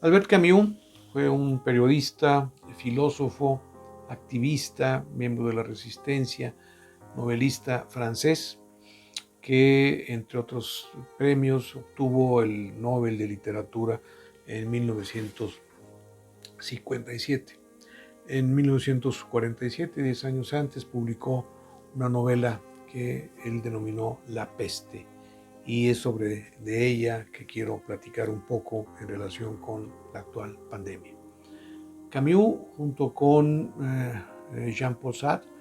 Albert Camus fue un periodista, filósofo, activista, miembro de la Resistencia, novelista francés, que entre otros premios obtuvo el Nobel de Literatura en 1957. En 1947, 10 años antes, publicó una novela que él denominó La Peste, y es sobre de ella que quiero platicar un poco en relación con la actual pandemia. Camus, junto con Jean-Paul Sartre,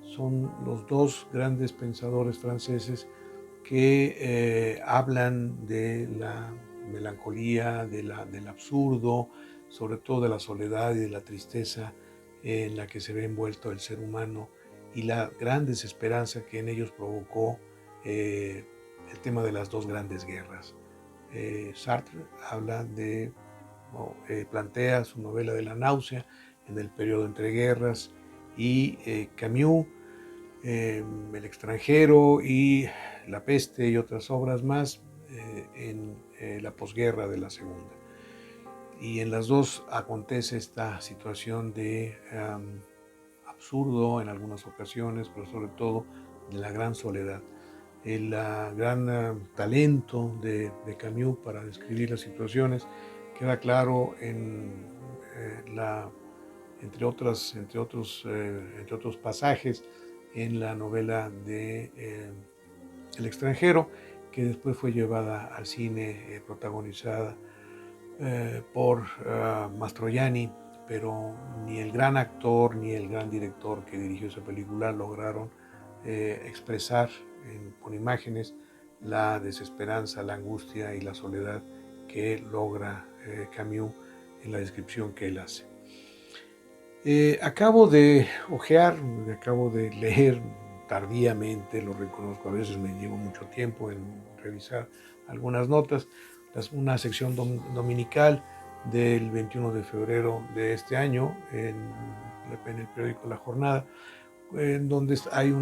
son los dos grandes pensadores franceses que hablan de la melancolía, del absurdo, sobre todo de la soledad y de la tristeza en la que se ve envuelto el ser humano y la gran desesperanza que en ellos provocó el tema de las dos grandes guerras. Sartre habla de, plantea su novela de la náusea en el periodo entre guerras, y Camus, El extranjero y La peste y otras obras más en la posguerra de la Segunda. Y en las dos acontece esta situación de absurdo en algunas ocasiones, pero sobre todo de la gran soledad. El gran talento de Camus para describir las situaciones queda claro en entre otros pasajes en la novela de El extranjero, que después fue llevada al cine, protagonizada por Mastroianni, pero ni el gran actor ni el gran director que dirigió esa película lograron expresar con imágenes la desesperanza, la angustia y la soledad que logra Camus en la descripción que él hace. Acabo de hojear, acabo de leer tardíamente, lo reconozco, a veces me llevo mucho tiempo en revisar algunas notas, una sección dominical del 21 de febrero de este año en el periódico La Jornada, en donde hay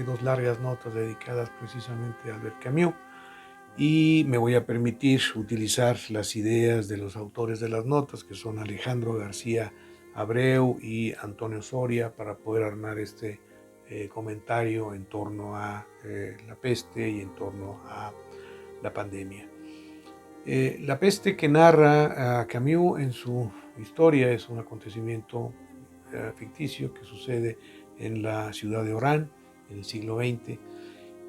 dos largas notas dedicadas precisamente a Albert Camus, y me voy a permitir utilizar las ideas de los autores de las notas, que son Alejandro García Abreu y Antonio Soria, para poder armar este comentario en torno a la peste y en torno a la pandemia. La peste que narra Camus en su historia es un acontecimiento ficticio que sucede en la ciudad de Orán en el siglo XX.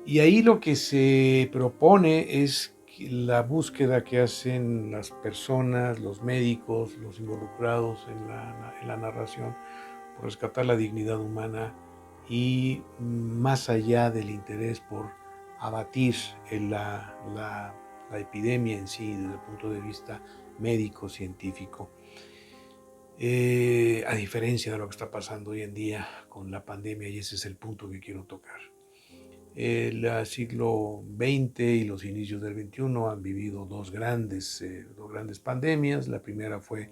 Y ahí lo que se propone es la búsqueda que hacen las personas, los médicos, los involucrados en la narración, por rescatar la dignidad humana y más allá del interés por abatir la epidemia en sí desde el punto de vista médico-científico. A diferencia de lo que está pasando hoy en día con la pandemia, y ese es el punto que quiero tocar. El siglo XX y los inicios del XXI han vivido dos grandes pandemias. La primera fue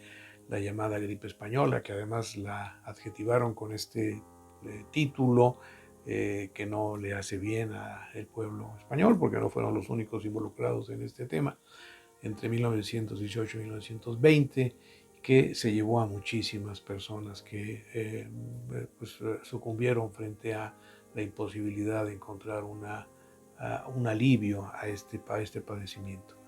la llamada gripe española, que además la adjetivaron con este título que no le hace bien al pueblo español, porque no fueron los únicos involucrados en este tema, entre 1918 y 1920, que se llevó a muchísimas personas que sucumbieron frente a la imposibilidad de encontrar un alivio a este padecimiento.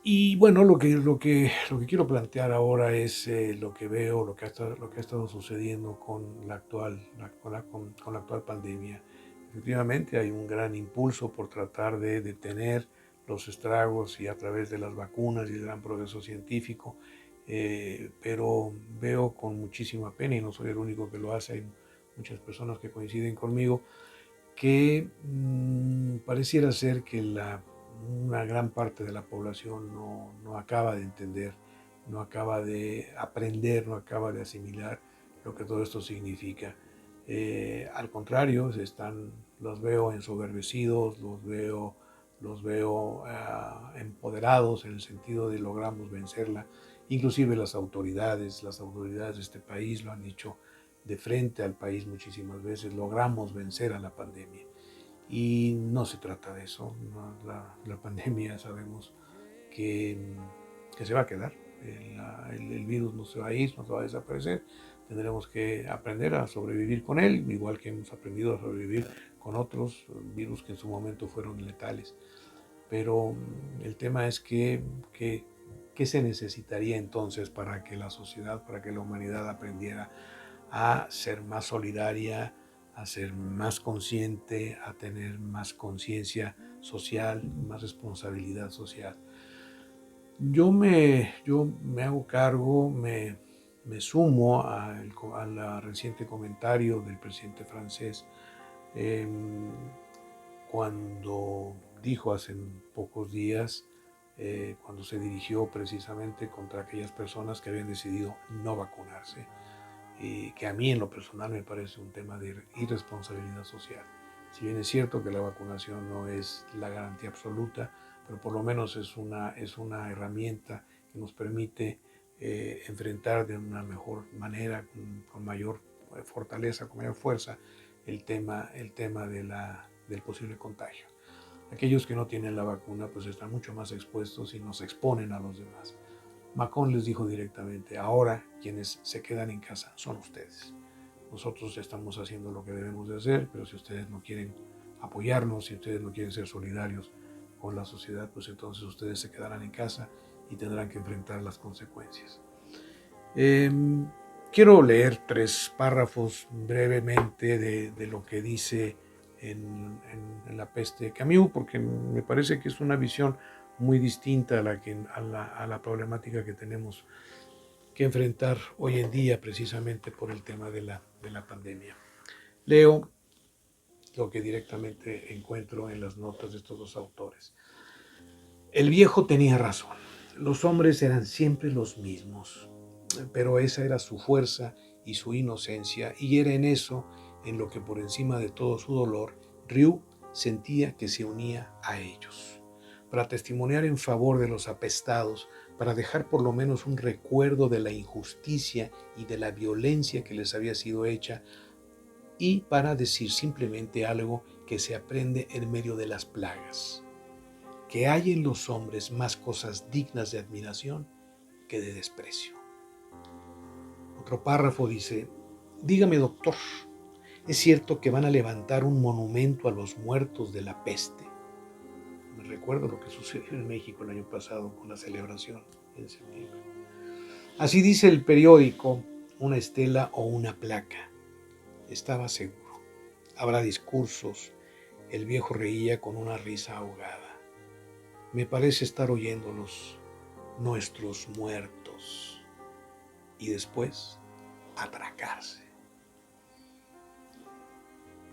Y bueno, lo que quiero plantear ahora es lo que veo, lo que ha estado sucediendo con la actual pandemia. Efectivamente, hay un gran impulso por tratar de detener los estragos y a través de las vacunas y el gran progreso científico, pero veo con muchísima pena, y no soy el único que lo hace, hay muchas personas que coinciden conmigo, que pareciera ser que una gran parte de la población no acaba de entender, no acaba de aprender, no acaba de asimilar lo que todo esto significa. Al contrario, los veo ensoberbecidos, los veo empoderados en el sentido de logramos vencerla. Inclusive las autoridades de este país lo han dicho de frente al país muchísimas veces: logramos vencer a la pandemia. Y no se trata de eso. No, la pandemia sabemos que, que se va a quedar. El virus no se va a ir, no se va a desaparecer. Tendremos que aprender a sobrevivir con él, igual que hemos aprendido a sobrevivir con otros virus que en su momento fueron letales. Pero el tema es ¿qué se necesitaría entonces para que la sociedad, para que la humanidad aprendiera a ser más solidaria, a ser más consciente, a tener más conciencia social, más responsabilidad social? Yo me hago cargo, me sumo al reciente comentario del presidente francés eh, cuando dijo hace pocos días, cuando se dirigió precisamente contra aquellas personas que habían decidido no vacunarse, que a mí en lo personal me parece un tema de irresponsabilidad social. Si bien es cierto que la vacunación no es la garantía absoluta, pero por lo menos es una herramienta que nos permite enfrentar de una mejor manera, con mayor fortaleza, con mayor fuerza, el tema del posible contagio. Aquellos que no tienen la vacuna pues están mucho más expuestos y nos exponen a los demás. Macron les dijo directamente: ahora quienes se quedan en casa son ustedes. Nosotros estamos haciendo lo que debemos de hacer, pero si ustedes no quieren apoyarnos, si ustedes no quieren ser solidarios con la sociedad, pues entonces ustedes se quedarán en casa y tendrán que enfrentar las consecuencias. Eh, Quiero leer 3 párrafos brevemente de lo que dice en La peste de Camus, porque me parece que es una visión muy distinta a la problemática que tenemos que enfrentar hoy en día, precisamente por el tema de la pandemia. Leo lo que directamente encuentro en las notas de estos 2 autores. El viejo tenía razón. Los hombres eran siempre los mismos, pero esa era su fuerza y su inocencia, y era en eso en lo que, por encima de todo su dolor, Ryu sentía que se unía a ellos, para testimoniar en favor de los apestados, para dejar por lo menos un recuerdo de la injusticia y de la violencia que les había sido hecha, y para decir simplemente algo que se aprende en medio de las plagas: que hay en los hombres más cosas dignas de admiración que de desprecio. Otro párrafo dice: dígame, doctor, ¿es cierto que van a levantar un monumento a los muertos de la peste? Me recuerdo lo que sucedió en México el año pasado con la celebración en septiembre. Así dice el periódico, una estela o una placa. Estaba seguro. Habrá discursos. El viejo reía con una risa ahogada. Me parece estar oyéndolos, nuestros muertos. Y después, atracarse.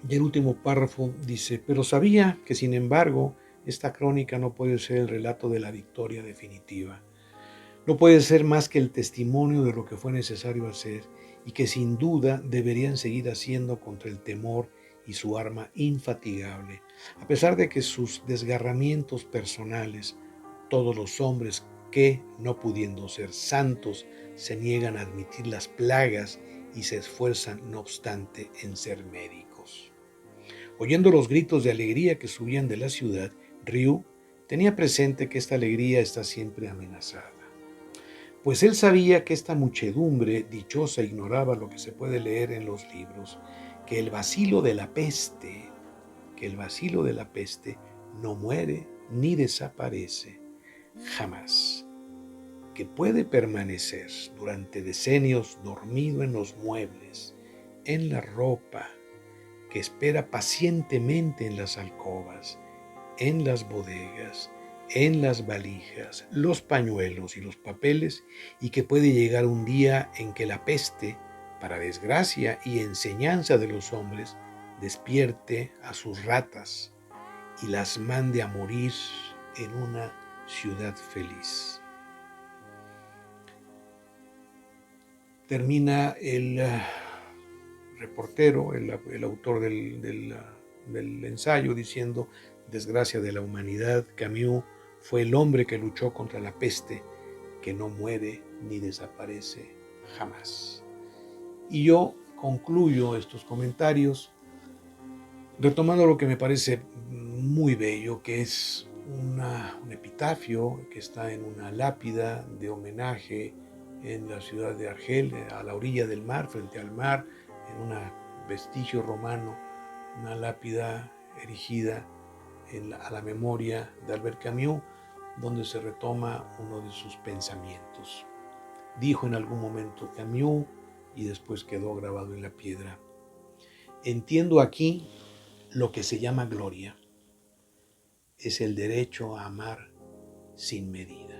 Y el último párrafo dice: pero sabía que, sin embargo, esta crónica no puede ser el relato de la victoria definitiva. No puede ser más que el testimonio de lo que fue necesario hacer y que sin duda deberían seguir haciendo contra el temor y su arma infatigable, a pesar de que sus desgarramientos personales, todos los hombres que, no pudiendo ser santos, se niegan a admitir las plagas y se esfuerzan, no obstante, en ser médicos. Oyendo los gritos de alegría que subían de la ciudad, Ryu tenía presente que esta alegría está siempre amenazada, pues él sabía que esta muchedumbre dichosa ignoraba lo que se puede leer en los libros: que el bacilo de la peste, no muere ni desaparece jamás, que puede permanecer durante decenios dormido en los muebles, en la ropa, que espera pacientemente en las alcobas, en las bodegas, en las valijas, los pañuelos y los papeles, y que puede llegar un día en que la peste, para desgracia y enseñanza de los hombres, despierte a sus ratas y las mande a morir en una ciudad feliz. Termina el reportero, el autor del ensayo, diciendo: desgracia de la humanidad, Camus fue el hombre que luchó contra la peste, que no muere ni desaparece jamás. Y yo concluyo estos comentarios Retomando lo que me parece muy bello, que es un epitafio que está en una lápida de homenaje en la ciudad de Argel, a la orilla del mar, frente al mar, en un vestigio romano, una lápida erigida a la memoria de Albert Camus, donde se retoma uno de sus pensamientos. Dijo en algún momento Camus, y después quedó grabado en la piedra: entiendo aquí lo que se llama gloria, es el derecho a amar sin medida.